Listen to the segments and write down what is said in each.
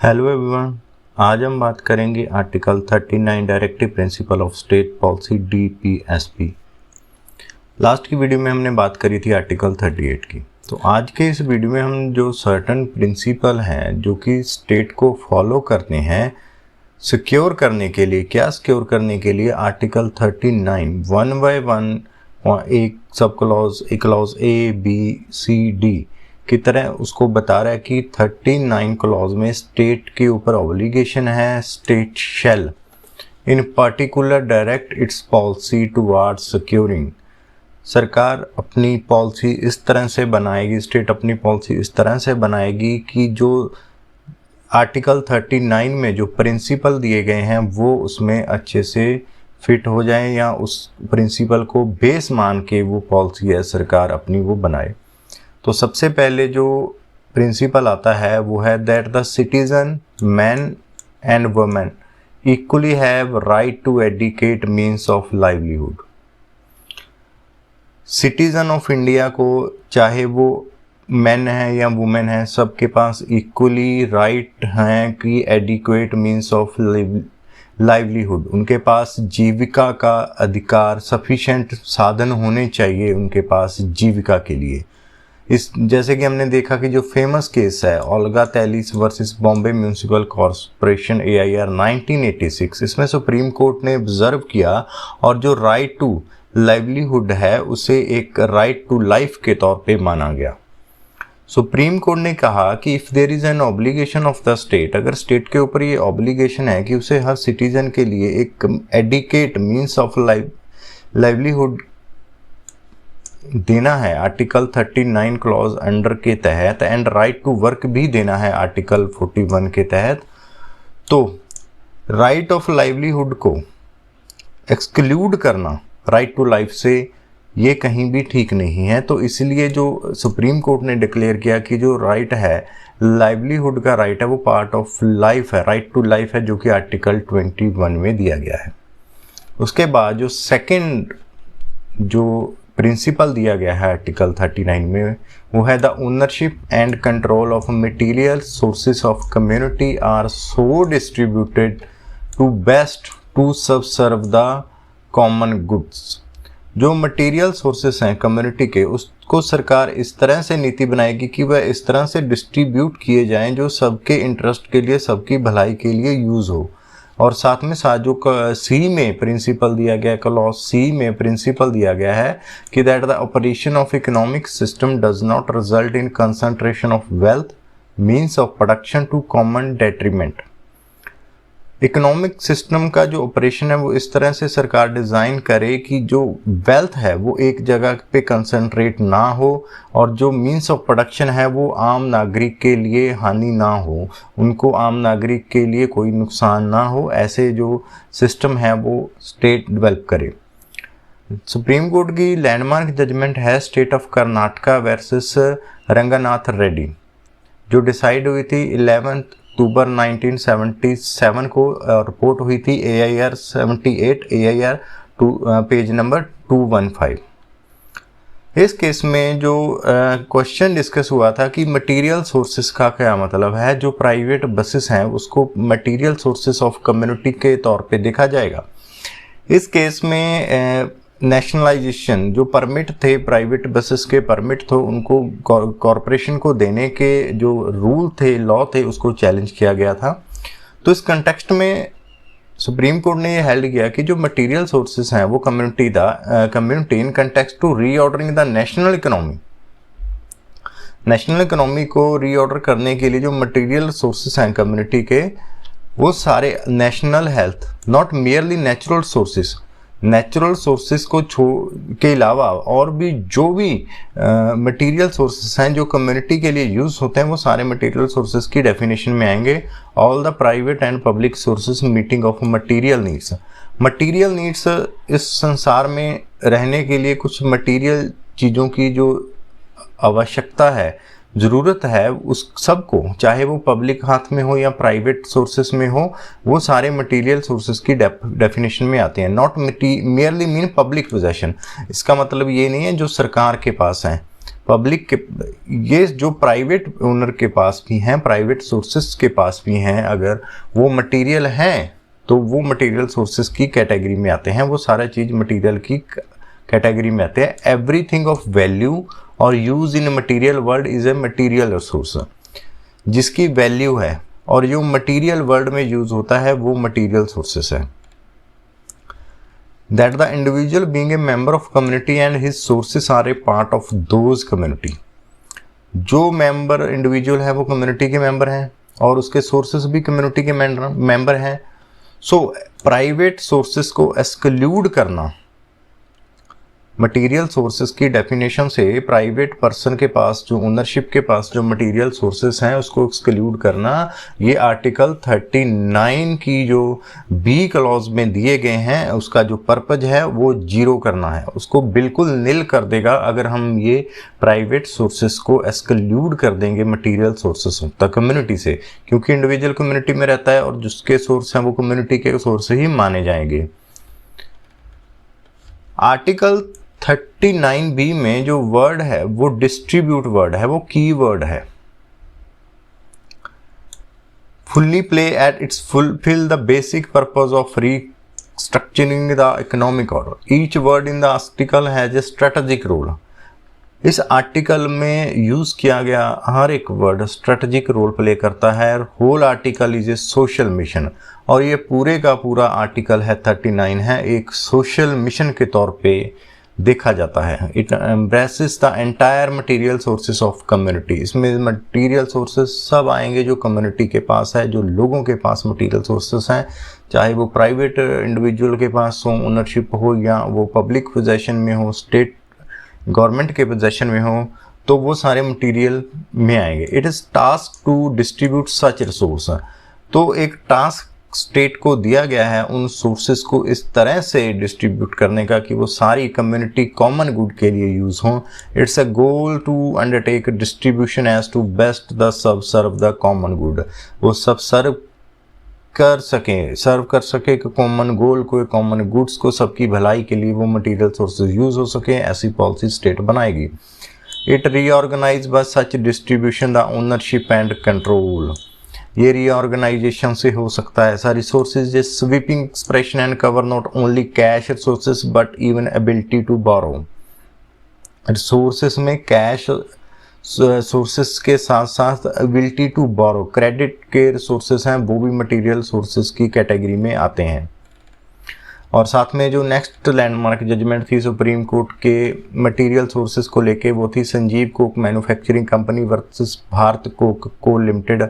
Hello everyone, आज हम बात करेंगे article 39 directive principle of state policy DPSP। Last की वीडियो में हमने बात करी थी आर्टिकल 38 की। तो आज के इस वीडियो में हम जो सर्टन प्रिंसिपल हैं जो कि स्टेट को फॉलो करते हैं सिक्योर करने के लिए, क्या सिक्योर करने के लिए आर्टिकल 39 वन बाय वन और एक सब क्लॉज, एक clause A, B, C, D की तरह उसको बता रहा है कि 39 क्लॉज में स्टेट के ऊपर ऑब्लिगेशन है, state shell in particular direct it's policy towards securing. सरकार अपनी पॉलिसी इस तरह से बनाएगी, स्टेट अपनी पॉलिसी इस तरह से बनाएगी कि जो आर्टिकल 39 में जो प्रिंसिपल दिए गए हैं वो उसमें अच्छे से फिट हो जाए या उस प्रिंसिपल को बेस मान के वो पॉलिसी है सरकार अपनी वो बनाए। तो सबसे पहले जो प्रिंसिपल आता है वो है that the citizen man and women equally have right to adequate means of livelihood. Citizen of India को चाहे वो मैन है या वुमेन है, सबके पास इक्वली राइट हैं कि एडिक्वेट मीन्स ऑफ लाइवलीहुड, उनके पास जीविका का अधिकार, सफिशेंट साधन होने चाहिए उनके पास जीविका के लिए। इस जैसे कि हमने देखा कि जो फेमस केस है Olga Tellis versus Bombay municipal corporation AIR 1986, इसमें सुप्रीम कोर्ट ने ऑब्जर्व किया और जो राइट टू लाइवलीहुड है उसे एक राइट टू लाइफ के तौर पे माना गया। सुप्रीम कोर्ट ने कहा कि if there is an obligation of the state, अगर स्टेट के ऊपर ये ऑब्लिगेशन है कि उसे हर सिटीजन के लिए एक एडिकेट मीन्स ऑफ लाइवलीहुड देना है आर्टिकल 39 क्लॉज अंडर के तहत एंड राइट टू वर्क भी देना है आर्टिकल 41 के तहत, तो राइट ऑफ लाइवलीहुड को एक्सक्लूड करना राइट टू लाइफ से ये कहीं भी ठीक नहीं है। तो इसलिए जो सुप्रीम कोर्ट ने डिक्लेयर किया कि जो राइट है लाइवलीहुड का राइट है वो पार्ट ऑफ लाइफ है, राइट टू लाइफ है, जो कि आर्टिकल 21 में दिया गया है। उसके बाद जो सेकंड जो प्रिंसिपल दिया गया है आर्टिकल 39 में वो है the ownership and control of material sources of community are so distributed to best to serve the common goods. जो मटेरियल सोर्सेस हैं कम्युनिटी के, उसको सरकार इस तरह से नीति बनाएगी कि वह इस तरह से डिस्ट्रीब्यूट किए जाएं जो सबके इंटरेस्ट के लिए, सबकी भलाई के लिए यूज़ हो। और साथ में साथ जो C में प्रिंसिपल दिया गया, क्लॉज C में प्रिंसिपल दिया गया है कि that the operation of economic system does not result in concentration of wealth means of production to common detriment. Economic system का जो ऑपरेशन है वो इस तरह से सरकार डिज़ाइन करे कि जो वेल्थ है वो एक जगह पे कंसंट्रेट ना हो और जो मीन्स ऑफ प्रोडक्शन है वो आम नागरिक के लिए हानि ना हो, उनको आम नागरिक के लिए कोई नुकसान ना हो, ऐसे जो सिस्टम है वो स्टेट डेवलप करे। सुप्रीम कोर्ट की लैंडमार्क जजमेंट है state of Karnataka versus Ranganath Reddy, जो डिसाइड हुई थी 11 अक्टूबर 1977 को, रिपोर्ट हुई थी AIR 78 AIR पेज नंबर 215। इस केस में जो क्वेश्चन डिस्कस हुआ था कि मटेरियल सोर्सेस का क्या मतलब है, जो प्राइवेट बसेस हैं उसको मटेरियल सोर्सेस ऑफ कम्युनिटी के तौर पे देखा जाएगा। इस केस में नेशनलाइजेशन जो परमिट थे, प्राइवेट बसेस के परमिट थे, उनको कॉरपोरेशन को देने के जो रूल थे, लॉ थे, उसको चैलेंज किया गया था। तो इस कंटेक्स्ट में सुप्रीम कोर्ट ने ये हेल्ड किया कि जो मटेरियल सोर्सेस हैं वो community in context to reordering the national economy को रीऑर्डर करने के लिए जो मटेरियल सोर्सेस हैं कम्युनिटी के, वो सारे national health, not merely natural sources, natural sources को के अलावा और भी जो भी मटेरियल सोर्सेस हैं जो कम्युनिटी के लिए यूज़ होते हैं वो सारे मटेरियल सोर्सेस की डेफिनेशन में आएंगे। All the private and public sources meeting of material needs. Material needs इस संसार में रहने के लिए कुछ मटेरियल चीज़ों की जो आवश्यकता है, ज़रूरत है, उस सबको, चाहे वो पब्लिक हाथ में हो या प्राइवेट सोर्सेस में हो, वो सारे मटेरियल सोर्सेस की डेफिनेशन में आते हैं। Not merely mean public possession, इसका मतलब ये नहीं है जो सरकार के पास हैं, पब्लिक के, ये जो प्राइवेट ओनर के पास भी हैं, प्राइवेट सोर्सेस के पास भी हैं, अगर वो मटेरियल हैं तो वो मटेरियल सोर्सेस की कैटेगरी में आते हैं, वो सारा चीज़ मटेरियल की कैटेगरी में आते हैं। एवरीथिंग ऑफ वैल्यू और use in material world is a material resource, जिसकी वैल्यू है और जो मटेरियल वर्ल्ड में यूज होता है वो मटेरियल सोर्सेस है। That the individual being a member of community and his sources are a part of those community. जो मेंबर इंडिविजुअल है वो कम्युनिटी के मेंबर हैं और उसके सोर्सेस भी कम्युनिटी के मेंबर हैं। सो प्राइवेट सोर्सेस को एक्सक्लूड करना, मटेरियल सोर्सेस की डेफिनेशन से प्राइवेट पर्सन के पास जो ओनरशिप के पास जो मटेरियल सोर्सेस हैं उसको एक्सक्लूड करना, ये आर्टिकल 39 की जो बी क्लॉज में दिए गए हैं उसका जो पर्पज है वो जीरो करना है, उसको बिल्कुल निल कर देगा अगर हम ये प्राइवेट सोर्सेस को एक्सक्लूड कर देंगे मटेरियल सोर्सेस द कम्युनिटी से, क्योंकि इंडिविजुअल कम्युनिटी में रहता है और जिसके सोर्स हैं वो कम्युनिटी के सोर्स ही माने जाएंगे। आर्टिकल 39B में जो वर्ड है वो डिस्ट्रीब्यूट वर्ड है, वो की वर्ड है। Fully play at its fulfil the basic purpose of restructuring the economic order. Each word in the article has a strategic role. इस आर्टिकल में यूज किया गया हर एक वर्ड स्ट्रेटेजिक रोल प्ले करता है। Whole article is a social mission, और ये पूरे का पूरा आर्टिकल है 39 है एक सोशल मिशन के तौर पे देखा जाता है। It embraces the entire material sources of community. इसमें मटेरियल सोर्सेस सब आएंगे जो कम्युनिटी के पास है, जो लोगों के पास मटेरियल सोर्सेस हैं, चाहे वो प्राइवेट इंडिविजुअल के पास हो, ओनरशिप हो, या वो पब्लिक पोजेशन में हो, स्टेट गवर्नमेंट के पोजेशन में हो, तो वो सारे मटेरियल में आएंगे। It is task to distribute such resource. तो एक टास्क स्टेट को दिया गया है उन सोर्सेस को इस तरह से डिस्ट्रीब्यूट करने का कि वो सारी कम्युनिटी कॉमन गुड के लिए यूज हों। It's a goal to undertake distribution as to best the subserve the common good. वो सब सर्व कर सके कि कॉमन गोल को, कॉमन गुड्स को, सबकी भलाई के लिए वो मटेरियल सोर्सेज यूज हो सके, ऐसी पॉलिसी स्टेट बनाएगी। It reorganise by such distribution the ownership and control. ये रीऑर्गेनाइजेशन से हो सकता है। ऐसा रिसोर्सेज जे sweeping expression and cover not only cash resources but even ability to borrow. Resources में कैश सोर्सेस के साथ साथ एबिलिटी टू बोरो, क्रेडिट के रिसोर्सेस हैं, वो भी मटेरियल सोर्सेस की कैटेगरी में आते हैं। और साथ में जो नेक्स्ट लैंडमार्क जजमेंट थी सुप्रीम कोर्ट के मटेरियल सोर्सेस को लेके, वो थी Sanjeev coke manufacturing company versus Bharat coke को limited,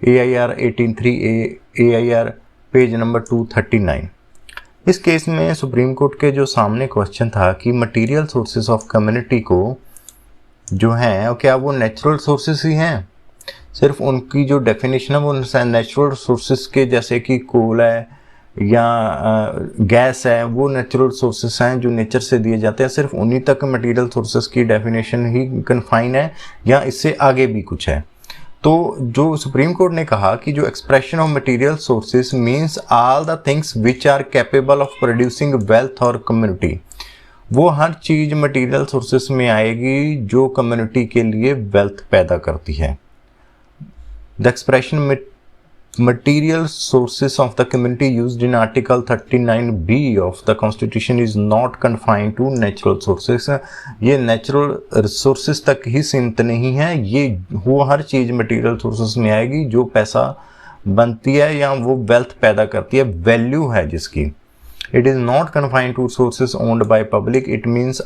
AIR 183 AIR page number 239। इस केस में सुप्रीम कोर्ट के जो सामने क्वेश्चन था कि मटेरियल सोर्सेस ऑफ कम्युनिटी को जो हैं क्या वो नेचुरल सोर्सेस ही हैं, सिर्फ उनकी जो डेफिनेशन है वो नेचुरल सोर्सेस के, जैसे कि कोल है या गैस है, वो नेचुरल सोर्सेस हैं जो नेचर से दिए जाते हैं, सिर्फ उन्हीं तक मटेरियल सोर्सेस की डेफिनेशन ही कन्फाइन है या इससे आगे भी कुछ है। तो जो सुप्रीम कोर्ट ने कहा कि जो expression of material sources means all the things which are capable of producing wealth और कम्युनिटी, वो हर चीज़ मटेरियल सोर्सेस में आएगी जो कम्युनिटी के लिए वेल्थ पैदा करती है। The expression material sources of the community used in article 39B of the constitution is not confined to natural sources। ये natural resources तक ही सीमित नहीं है, ये वो हर चीज़ material sources में आएगी जो पैसा बनती है या वो wealth पैदा करती है, value है जिसकी। It is not confined to sources owned by public, it means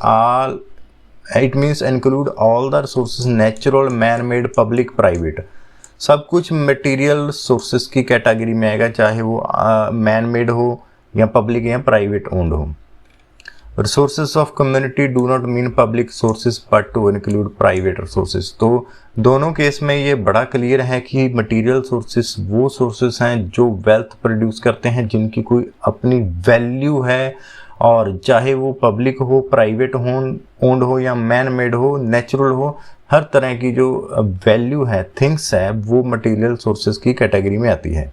include all the resources natural, man-made, public, private। सब कुछ मटेरियल सोर्सेस की कैटेगरी में आएगा, चाहे वो मैन मेड हो या पब्लिक या प्राइवेट ओन्ड हो। Resources of community do not mean public sources but to include private resources. तो दोनों केस में ये बड़ा क्लियर है कि मटेरियल सोर्सेस वो सोर्सेस हैं जो वेल्थ प्रोड्यूस करते हैं, जिनकी कोई अपनी वैल्यू है, और चाहे वो पब्लिक हो, प्राइवेट हो, ओन्ड हो या मैन मेड हो, नेचुरल हो, हर तरह की जो वैल्यू है, थिंग्स है, वो मटेरियल सोर्सेज की कैटेगरी में आती है।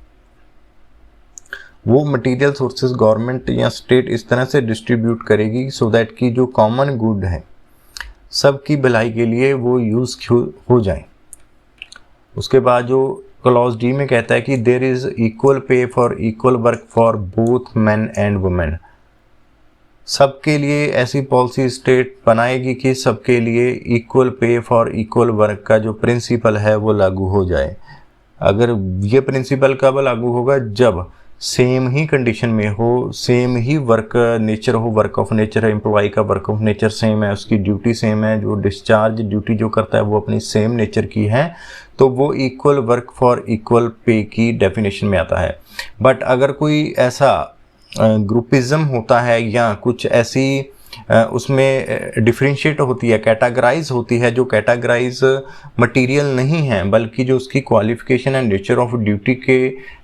वो मटेरियल सोर्सेज गवर्नमेंट या स्टेट इस तरह से डिस्ट्रीब्यूट करेगी सो दैट कि जो कॉमन गुड है, सबकी भलाई के लिए वो यूज़ हो जाए। उसके बाद जो क्लॉज डी में कहता है कि there is equal pay for equal work for both man and women. सबके लिए ऐसी पॉलिसी स्टेट बनाएगी कि सबके लिए equal pay for equal work का जो प्रिंसिपल है वो लागू हो जाए। अगर ये प्रिंसिपल कब लागू होगा? जब सेम ही कंडीशन में हो, सेम ही वर्क नेचर हो, वर्क ऑफ नेचर है, एम्प्लॉय का वर्क ऑफ नेचर सेम है, उसकी ड्यूटी सेम है, जो डिस्चार्ज ड्यूटी जो करता है वो अपनी सेम नेचर की है, तो वो इक्वल वर्क फॉर इक्वल पे की डेफिनेशन में आता है। बट अगर कोई ऐसा ग्रुपिज्म होता है या कुछ ऐसी उसमें डिफ्रेंशिएट होती है, कैटेगराइज होती है, जो कैटेगराइज मटेरियल नहीं है बल्कि जो उसकी qualification and nature of duty के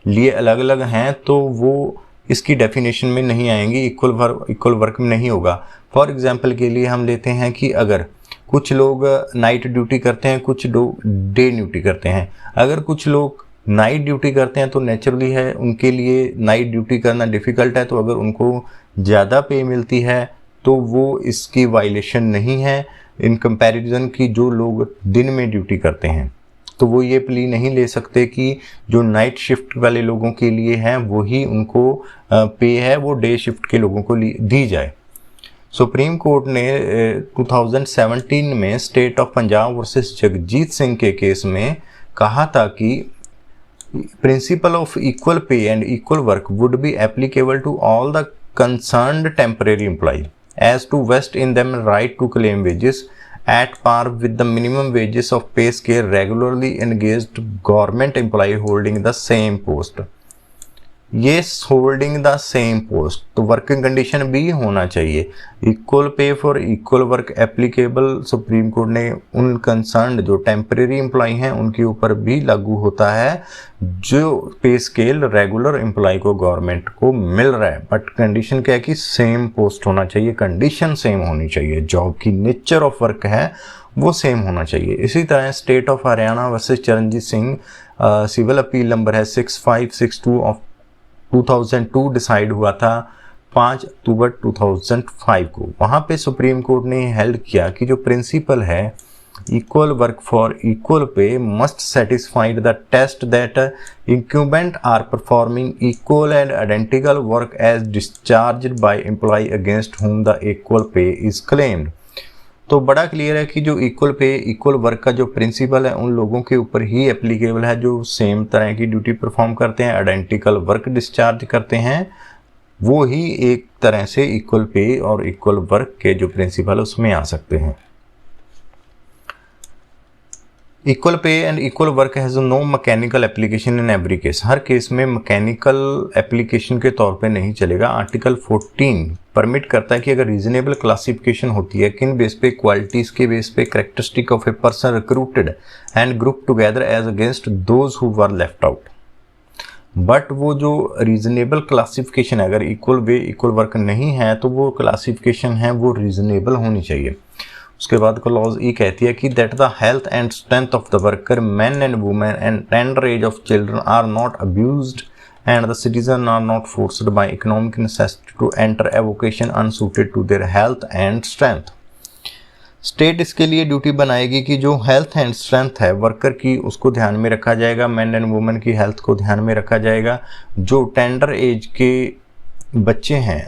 लिए अलग अलग हैं, तो वो इसकी डेफिनेशन में नहीं आएंगी, इक्वल वर्क में नहीं होगा। फॉर एग्जांपल के लिए हम लेते हैं कि अगर कुछ लोग नाइट ड्यूटी करते हैं, कुछ डे ड्यूटी करते हैं। अगर कुछ लोग नाइट ड्यूटी करते हैं तो नेचुरली है उनके लिए नाइट ड्यूटी करना डिफ़िकल्ट है, तो अगर उनको ज़्यादा पे मिलती है तो वो इसकी वायलेशन नहीं है इन कंपैरिजन की जो लोग दिन में ड्यूटी करते हैं। तो वो ये प्ली नहीं ले सकते कि जो नाइट शिफ्ट वाले लोगों के लिए है वही उनको पे है, वो डे शिफ्ट के लोगों को दी जाए। सुप्रीम कोर्ट ने 2017 में state of Punjab versus Jagjit Singh के केस में कहा था कि principle of equal pay and equal work would be applicable to all the concerned temporary employee as to vest in them right to claim wages at par with the minimum wages of pay scale regularly engaged government employee holding the same post। ये holding the same post, तो working condition भी होना चाहिए। Equal pay for equal work applicable supreme court ने उन concern जो temporary employ हैं उनके ऊपर भी लागू होता है जो पे स्केल रेगुलर एम्प्लॉय को गवर्नमेंट को मिल रहा है। बट कंडीशन क्या है कि सेम पोस्ट होना चाहिए, कंडीशन सेम होनी चाहिए, जॉब की नेचर ऑफ वर्क है वो सेम होना चाहिए। इसी तरह state of Haryana versus Charanjit Singh civil appeal number है 6562 ऑफ 2002 डिसाइड हुआ था 5 अक्टूबर 2005 को। वहाँ पे सुप्रीम कोर्ट ने हेल्ड किया कि जो प्रिंसिपल है equal work for equal pay must satisfied the test that incumbent are performing equal and identical work as discharged by employ against whom the equal pay is claimed. तो बड़ा clear है कि जो equal pay equal work का जो principle है उन लोगों के ऊपर ही एप्लीकेबल है जो सेम तरह की ड्यूटी परफॉर्म करते हैं, आइडेंटिकल वर्क डिस्चार्ज करते हैं, वो ही एक तरह से इक्वल पे और इक्वल वर्क के जो प्रिंसिपल उसमें आ सकते हैं। Equal pay and equal work has no mechanical application in every case. हर केस में मैकेनिकल एप्लीकेशन के तौर पे नहीं चलेगा। आर्टिकल 14 परमिट करता है कि अगर रीजनेबल क्लासिफिकेशन होती है किन बेस पे, क्वालिटीज़ के बेस पे, characteristic of a person recruited and group together as against those who were left out. But वो जो रीजनेबल क्लासिफिकेशन है, अगर इक्वल वे इक्वल वर्क नहीं है तो वो क्लासिफिकेशन है वो रीजनेबल होनी चाहिए। उसके बाद क्लॉज ई कहती है कि that the health and strength of the worker man and women and tender age of children are not abused and the citizen are not forced by economic necessity to enter a vocation unsuited to their health and strength। State इसके लिए duty बनाएगी कि जो health and strength है worker की उसको ध्यान में रखा जाएगा, मैन एंड वुमेन की हेल्थ को ध्यान में रखा जाएगा। जो टेंडर एज के बच्चे हैं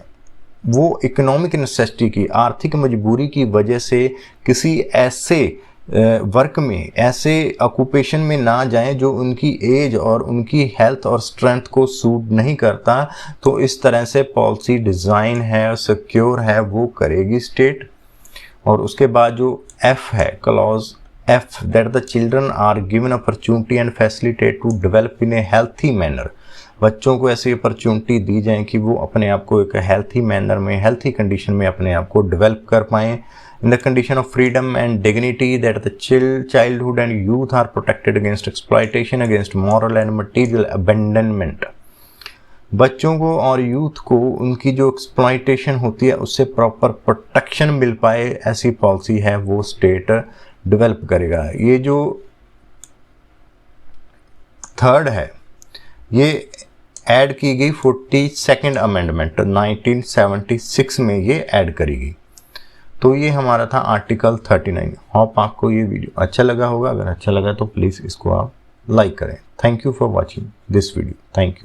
वो इकोनॉमिक नेसेसिटी की, आर्थिक मजबूरी की वजह से किसी ऐसे वर्क में, ऐसे ऑक्यूपेशन में ना जाएं जो उनकी एज और उनकी हेल्थ और स्ट्रेंथ को सूट नहीं करता। तो इस तरह से पॉलिसी डिज़ाइन है, सिक्योर है, वो करेगी स्टेट। और उसके बाद जो एफ है, clause F, that the children are given opportunity and facilitate to develop in a healthy manner. बच्चों को ऐसी अपॉर्चुनिटी दी जाए कि वो अपने आप को एक हेल्थी मैनर में, हेल्थी कंडीशन में अपने आप को डेवलप कर पाएँ। In the condition of freedom and dignity that the childhood and youth are protected against exploitation, against moral and material abandonment। बच्चों को और यूथ को उनकी जो एक्सप्लॉयटेशन होती है उससे प्रॉपर प्रोटेक्शन मिल पाए, ऐसी पॉलिसी है वो स्टेट डेवलप करेगा। ये जो थर्ड है ये ऐड की गई 42nd अमेंडमेंट 1976 में ये ऐड करी गई। तो ये हमारा था आर्टिकल 39। होप आपको ये वीडियो अच्छा लगा होगा। अगर अच्छा लगा तो प्लीज़ इसको आप लाइक करें। Thank you for watching this video. Thank you.